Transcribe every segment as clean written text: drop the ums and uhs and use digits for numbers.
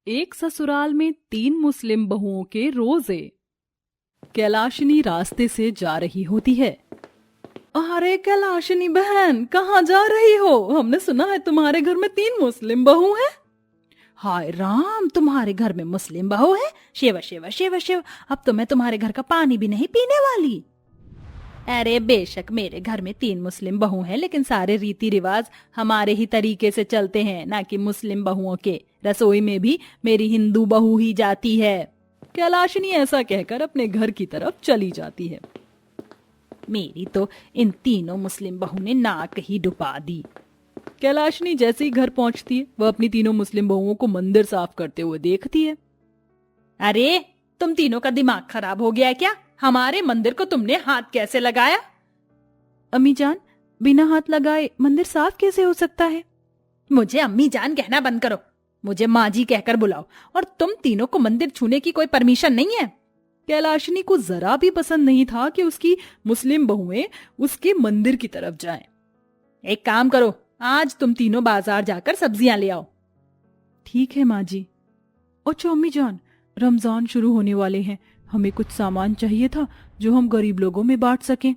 एक ससुराल में 3 मुस्लिम बहुओं के रोजे। कैलाशिनी रास्ते से जा रही होती है। अरे कैलाशिनी बहन, कहाँ जा रही हो? हमने सुना है तुम्हारे घर में 3 मुस्लिम बहू हैं। हाय राम, तुम्हारे घर में मुस्लिम बहू है? शिव शिव शिव शिव, अब तो मैं तुम्हारे घर का पानी भी नहीं पीने वाली। अरे बेशक मेरे घर में 3 मुस्लिम बहू हैं, लेकिन सारे रीति रिवाज हमारे ही तरीके से चलते हैं, ना कि मुस्लिम बहुओं के। रसोई में भी मेरी हिंदू बहू ही जाती है। कैलाशिनी ऐसा कहकर अपने घर की तरफ चली जाती है। मेरी तो इन तीनों मुस्लिम बहू ने नाक ही डुबा दी। कैलाशिनी जैसे ही घर पहुंचती है, वह अपनी तीनों मुस्लिम बहुओं को मंदिर साफ करते हुए देखती है। अरे तुम तीनों का दिमाग खराब हो गया है क्या? हमारे मंदिर को तुमने हाथ कैसे लगाया? अम्मी जान, बिना हाथ लगाए मंदिर साफ कैसे हो सकता है? मुझे अम्मी जान कहना बंद करो, मुझे माँ जी कहकर बुलाओ। और तुम तीनों को मंदिर छूने की कोई परमिशन नहीं है। कैलाशिनी को जरा भी पसंद नहीं था कि उसकी मुस्लिम बहुएं उसके मंदिर की तरफ जाएं। एक काम करो, आज तुम तीनों बाजार जाकर सब्जियां ले आओ। ठीक है माँ जी। अच्छा अम्मी जान, रमजान शुरू होने वाले हैं, हमें कुछ सामान चाहिए था जो हम गरीब लोगों में बांट सकें।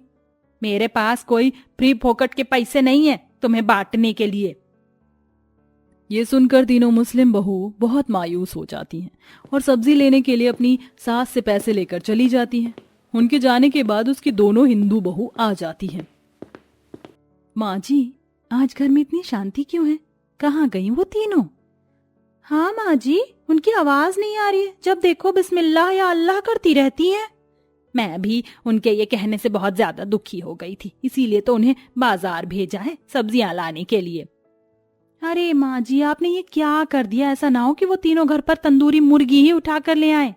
मेरे पास कोई फ्री फोकट के पैसे नहीं है तुम्हें बांटने के लिए। ये सुनकर तीनों मुस्लिम बहू बहुत मायूस हो जाती हैं और सब्जी लेने के लिए अपनी सास से पैसे लेकर चली जाती हैं। उनके जाने के बाद उसकी दोनों हिंदू बहू आ जाती हैं। माँ जी, आज घर में इतनी शांति क्यों है? कहाँ गई वो तीनों? हाँ माँ जी, उनकी आवाज नहीं आ रही है। जब देखो बिस्मिल्लाह या अल्लाह करती रहती हैं। मैं भी उनके ये कहने से बहुत ज्यादा दुखी हो गई थी, इसीलिए तो उन्हें बाजार भेजा है सब्जियां लाने के लिए। अरे माँ जी, आपने ये क्या कर दिया? ऐसा ना हो कि वो तीनों घर पर तंदूरी मुर्गी ही उठा कर ले आए।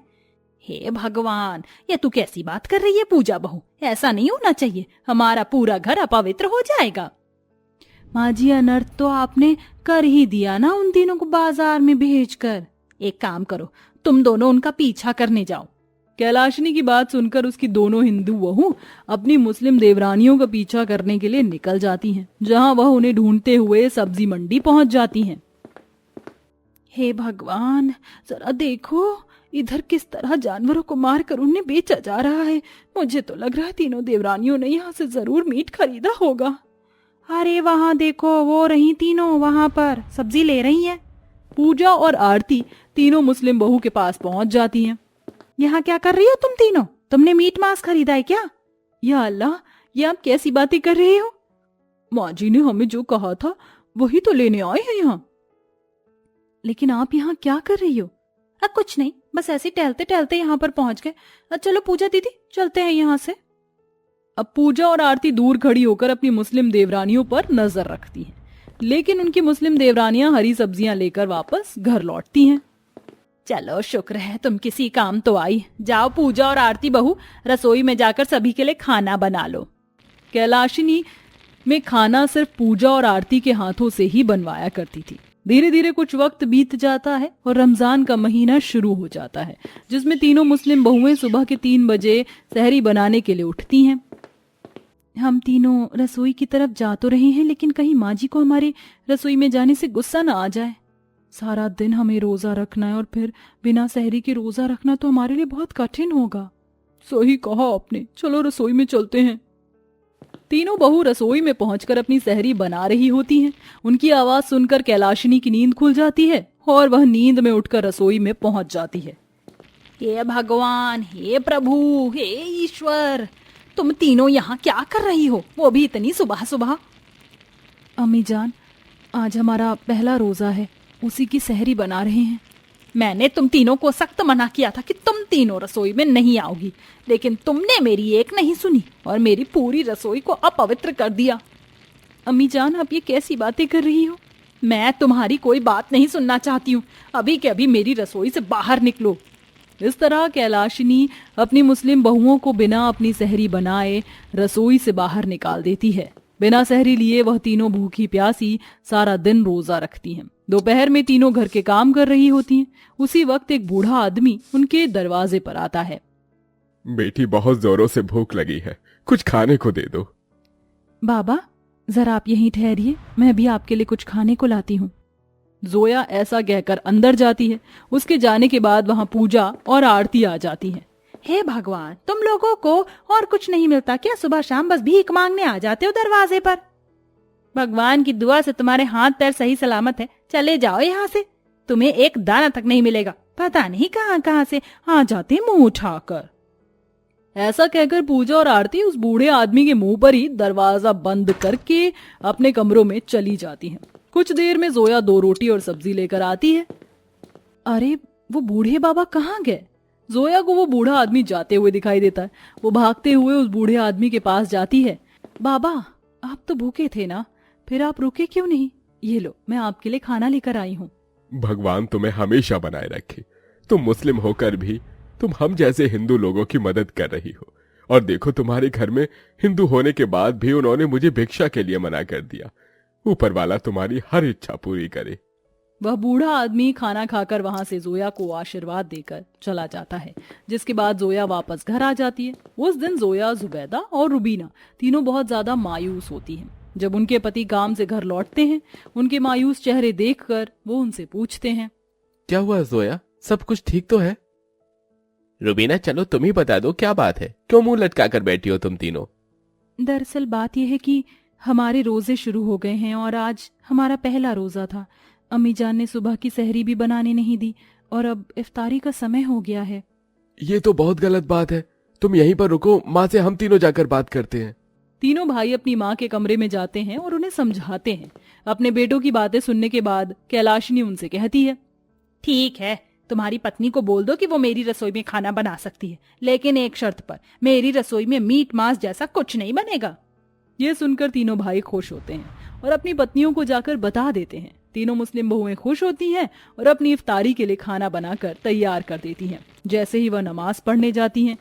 हे भगवान, ये तू कैसी बात कर रही है पूजा बहू? ऐसा नहीं होना चाहिए, हमारा पूरा घर अपवित्र हो जाएगा। माँ जी, अनर्थ तो आपने कर ही दिया ना उन तीनों को बाजार में भेजकर। एक काम करो, तुम दोनों उनका पीछा करने जाओ। कैलाशिनी की बात सुनकर उसकी दोनों हिंदू बहू अपनी मुस्लिम देवरानियों का पीछा करने के लिए निकल जाती हैं, जहां वह उन्हें ढूंढते हुए सब्जी मंडी पहुंच जाती हैं। हे भगवान, जरा देखो इधर किस तरह जानवरों को मारकर उन्हें बेचा जा रहा है। मुझे तो लग रहा है तीनों देवरानियों ने यहाँ से जरूर मीट खरीदा होगा। अरे वहाँ देखो, वो रही तीनों वहाँ पर सब्जी ले रही हैं। पूजा और आरती तीनों मुस्लिम बहू के पास पहुंच जाती हैं। यहाँ क्या कर रही हो तुम तीनों? तुमने मीट मांस खरीदा है क्या? या अल्लाह, ये आप कैसी बातें कर रही हो? माँ जी ने हमें जो कहा था वही तो लेने आए हैं यहाँ। लेकिन आप यहाँ क्या कर रही हो? कुछ नहीं, बस ऐसे टहलते टहलते यहाँ पर पहुंच गए। चलो पूजा दीदी, चलते हैं यहाँ से। अब पूजा और आरती दूर खड़ी होकर अपनी मुस्लिम देवरानियों पर नजर रखती हैं, लेकिन उनकी मुस्लिम देवरानियां हरी सब्जियां लेकर वापस घर लौटती हैं। चलो शुक्र है तुम किसी काम तो आई। जाओ पूजा और आरती बहू, रसोई में जाकर सभी के लिए खाना बना लो। कैलाशिनी में खाना सिर्फ पूजा और आरती के हाथों से ही बनवाया करती थी। धीरे धीरे कुछ वक्त बीत जाता है और रमजान का महीना शुरू हो जाता है, जिसमें तीनों मुस्लिम बहुएं सुबह के 3 बजे सहरी बनाने के लिए उठती हैं। हम तीनों रसोई की तरफ जा तो रहे हैं, लेकिन कहीं माँ जी को हमारे रसोई में जाने से गुस्सा न आ जाए। सारा दिन हमें रोजा रखना है और फिर बिना सहरी के रोजा रखना तो हमारे लिए बहुत कठिन होगा। सही कहा आपने, चलो रसोई में चलते हैं। तीनों बहू रसोई में पहुंचकर अपनी सहरी बना रही होती हैं। उनकी आवाज सुनकर कैलाशिनी की नींद खुल जाती है और वह नींद में उठकर रसोई में पहुंच जाती है। हे भगवान, हे प्रभु, हे ईश्वर, तुम तीनों यहाँ क्या कर रही हो, वो भी इतनी सुबह सुबह? अम्मी जान, आज हमारा पहला रोजा है, उसी की सहरी बना रहे हैं। मैंने तुम तीनों को सख्त मना किया था कि तुम तीनों रसोई में नहीं आओगी, लेकिन तुमने मेरी एक नहीं सुनी और मेरी पूरी रसोई को अपवित्र कर दिया। अम्मी जान, आप ये कैसी बातें कर रही हो? मैं तुम्हारी कोई बात नहीं सुनना चाहती हूँ। अभी के अभी मेरी रसोई से बाहर निकलो। इस तरह कैलाशिनी अपनी मुस्लिम बहुओं को बिना अपनी सहरी बनाए रसोई से बाहर निकाल देती है। बिना सहरी लिए वह तीनों भूखी प्यासी सारा दिन रोजा रखती हैं। दोपहर में तीनों घर के काम कर रही होती हैं। उसी वक्त एक बूढ़ा आदमी उनके दरवाजे पर आता है। बेटी, बहुत जोरों से भूख लगी है, कुछ खाने को दे दो। बाबा, जरा आप यहीं ठहरिए, मैं भी आपके लिए कुछ खाने को लाती हूँ। जोया ऐसा कहकर अंदर जाती है। उसके जाने के बाद वहाँ पूजा और आरती आ जाती है। हे भगवान, तुम लोगों को और कुछ नहीं मिलता क्या? सुबह शाम बस भीख मांगने आ जाते हो दरवाजे पर। भगवान की दुआ से तुम्हारे हाथ पैर सही सलामत है, चले जाओ यहाँ से, तुम्हें एक दाना तक नहीं मिलेगा। पता नहीं कहाँ कहाँ से आ जाते मुंह उठाकर। ऐसा कहकर पूजा और आरती उस बूढ़े आदमी के मुंह पर ही दरवाजा बंद करके अपने कमरों में चली जाती हैं। कुछ देर में जोया 2 रोटी और सब्जी लेकर आती है। अरे वो बूढ़े बाबा कहाँ गए? जोया को वो बूढ़ा आदमी जाते हुए दिखाई देता है। वो भागते हुए उस बूढ़े आदमी के पास जाती है। बाबा, आप तो भूखे थे ना, फिर आप रुके क्यों नहीं? ये लो, मैं आपके लिए खाना लेकर आई हूँ। भगवान तुम्हें हमेशा बनाए रखे। तुम मुस्लिम होकर भी तुम हम जैसे हिंदू लोगों की मदद कर रही हो। और देखो, तुम्हारे घर में हिंदू होने के बाद भी उन्होंने मुझे भिक्षा के लिए मना कर दिया। ऊपर वाला तुम्हारी हर इच्छा पूरी करे। वह बूढ़ा आदमी खाना खाकर वहां से जोया को आशीर्वाद देकर चला जाता है, जिसके बाद जोया वापस घर आ जाती है। उस दिन जोया, जुबैदा और रुबीना तीनों बहुत ज्यादा मायूस होती हैं। जब उनके पति काम से घर लौटते हैं, उनके मायूस चेहरे देखकर वो उनसे पूछते हैं, क्या हुआ जोया, सब कुछ ठीक तो है? रुबीना, चलो तुम ही बता दो, क्या बात है? क्यों मुंह लटका कर बैठी हो तुम तीनों? दरअसल बात यह है कि हमारे रोजे शुरू हो गए हैं और आज हमारा पहला रोजा था। अम्मी जान ने सुबह की सहरी भी बनाने नहीं दी और अब इफ्तारी का समय हो गया है। ये तो बहुत गलत बात है। तुम यहीं पर रुको, माँ से हम तीनों जाकर बात करते हैं। तीनों भाई अपनी माँ के कमरे में जाते हैं और उन्हें समझाते हैं। अपने बेटों की बातें सुनने के बाद कैलाशिनी उनसे कहती है, ठीक है, तुम्हारी पत्नी को बोल दो कि वो मेरी रसोई में खाना बना सकती है, लेकिन एक शर्त पर, मेरी रसोई में मीट मांस जैसा कुछ नहीं बनेगा। ये सुनकर तीनों भाई खुश होते हैं और अपनी पत्नियों को जाकर बता देते हैं। तीनों मुस्लिम बहुएं खुश होती हैं और अपनी इफ्तारी के लिए खाना बनाकर तैयार कर देती हैं। जैसे ही वह नमाज पढ़ने जाती हैं,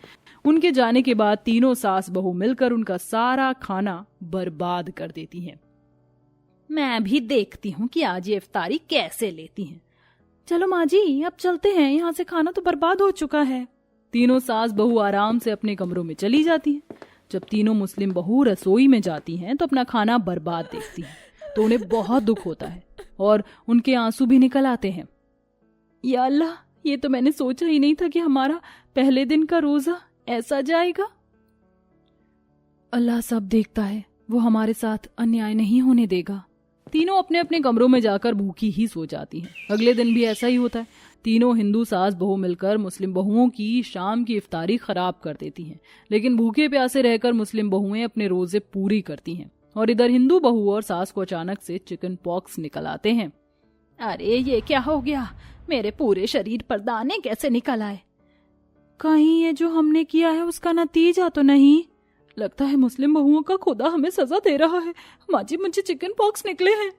उनके जाने के बाद तीनों सास बहू मिलकर उनका सारा खाना बर्बाद कर देती हैं। मैं भी देखती हूँ कि आज ये इफ्तारी कैसे लेती हैं। चलो माँ जी, अब चलते हैं, यहाँ से खाना तो बर्बाद हो चुका है। तीनों सास बहू आराम से अपने कमरों में चली जाती हैं। जब तीनों मुस्लिम बहू रसोई में जाती हैं तो अपना खाना बर्बाद देखती हैं, तो उन्हें बहुत दुख होता है और उनके आंसू भी निकल आते हैं। या अल्लाह, ये तो मैंने सोचा ही नहीं था कि हमारा पहले दिन का रोजा ऐसा जाएगा। अल्लाह सब देखता है, वो हमारे साथ अन्याय नहीं होने देगा। तीनों अपने अपने कमरों में जाकर भूखी ही सो जाती हैं। अगले दिन भी ऐसा ही होता है। तीनों हिंदू सास बहू मिलकर मुस्लिम बहुओं की शाम की इफ्तारी खराब कर देती हैं, लेकिन भूखे प्यासे रहकर मुस्लिम बहुएं अपने रोजे पूरी करती हैं। और इधर हिंदू बहू और सास को अचानक से चिकन पॉक्स निकल आते हैं। अरे ये क्या हो गया, मेरे पूरे शरीर पर दाने कैसे निकल आए? कहीं ये जो हमने किया है उसका नतीजा तो नहीं? लगता है मुस्लिम बहुओं का खुदा हमें सजा दे रहा है। माँ जी, मुझे चिकन पॉक्स निकले हैं।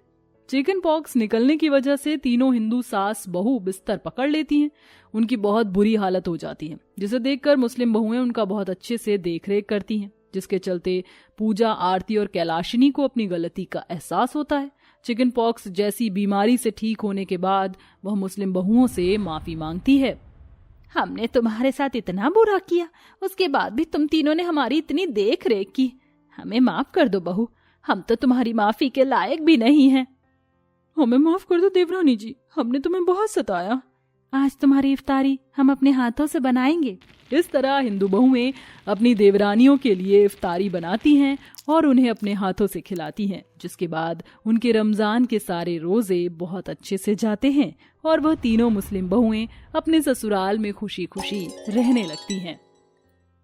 चिकन पॉक्स निकलने की वजह से तीनों हिंदू सास बहू बिस्तर पकड़ लेती हैं। उनकी बहुत बुरी हालत हो जाती है, जिसे देखकर मुस्लिम बहुएं उनका बहुत अच्छे से देखरेख करती हैं, जिसके चलते पूजा, आरती और कैलाशिनी को अपनी गलती का एहसास होता है। चिकन पॉक्स जैसी बीमारी से ठीक होने के बाद वह मुस्लिम बहुओं से माफी मांगती है। हमने तुम्हारे साथ इतना बुरा किया, उसके बाद भी तुम तीनों ने हमारी इतनी देख रेख की। हमें माफ कर दो बहू, हम तो तुम्हारी माफी के लायक भी नहीं हैं। हमें माफ कर दो देवरानी जी, हमने तुम्हें बहुत सताया। आज तुम्हारी इफ्तारी हम अपने हाथों से बनाएंगे। इस तरह हिंदू बहुएं अपनी देवरानियों के लिए इफ्तारी बनाती हैं और उन्हें अपने हाथों से खिलाती हैं, जिसके बाद उनके रमजान के सारे रोजे बहुत अच्छे से जाते हैं और वह तीनों मुस्लिम बहुएं अपने ससुराल में खुशी खुशी रहने लगती हैं।